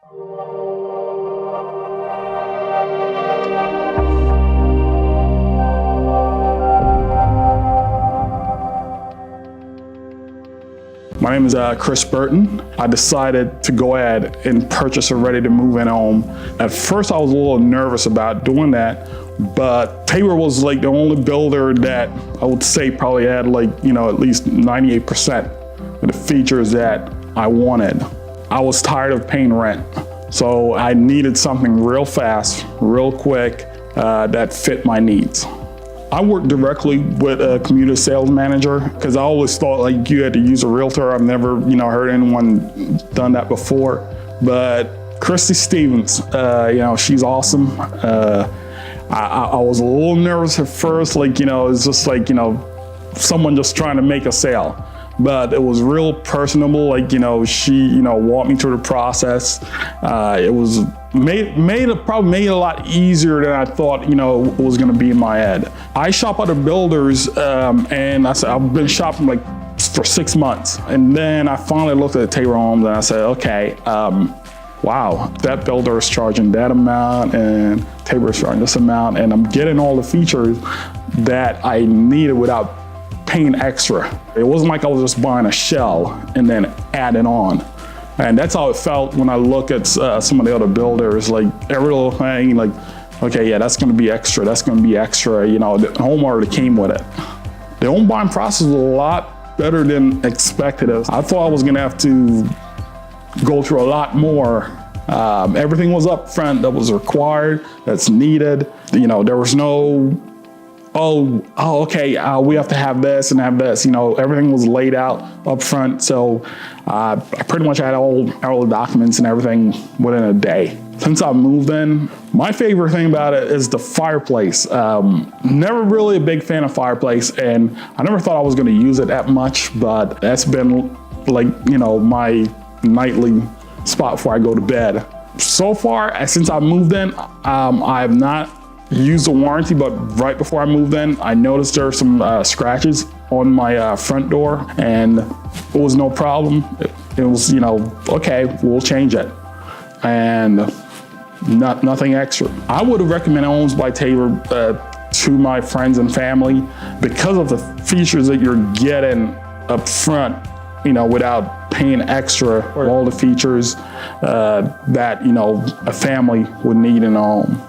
My name is Chris Burton. I decided to go ahead and purchase a ready-to-move-in home. At first, I was a little nervous about doing that, but Tabor was like the only builder that I would say probably had like, at least 98% of the features that I wanted. I was tired of paying rent, so I needed something real fast, real quick, that fit my needs. I work directly with a commuter sales manager because I always thought like you had to use a realtor. I've never, heard anyone done that before. But Christy Stevens, she's awesome. I was a little nervous at first, it's just like, someone just trying to make a sale. But it was real personable, she, walked me through the process. It was probably made it a lot easier than I thought, it was gonna be in my head. I shop other builders, and I've been shopping for 6 months. And then I finally looked at Tabor Homes and I said, okay, wow, that builder is charging that amount and Tabor is charging this amount, and I'm getting all the features that I needed without paying extra. It wasn't like I was just buying a shell and then adding on. And that's how it felt when I look at some of the other builders, like every little thing, okay, yeah, that's gonna be extra, that's gonna be extra, the home already came with it. The home buying process was a lot better than expected. I thought I was gonna have to go through a lot more. Everything was up front that was required, that's needed. There was no, okay, we have to have this and have this. Everything was laid out up front. So I pretty much had all the documents and everything within a day. Since I moved in, my favorite thing about it is the fireplace. Never really a big fan of fireplace, and I never thought I was gonna use it that much, but that's been my nightly spot before I go to bed. So far, since I moved in, I have not used a warranty, but right before I moved in, I noticed there were some scratches on my front door, and it was no problem. It was, okay, we'll change it. And nothing extra. I would recommend homes by Tabor to my friends and family because of the features that you're getting up front, without paying extra, all the features that, a family would need in a home.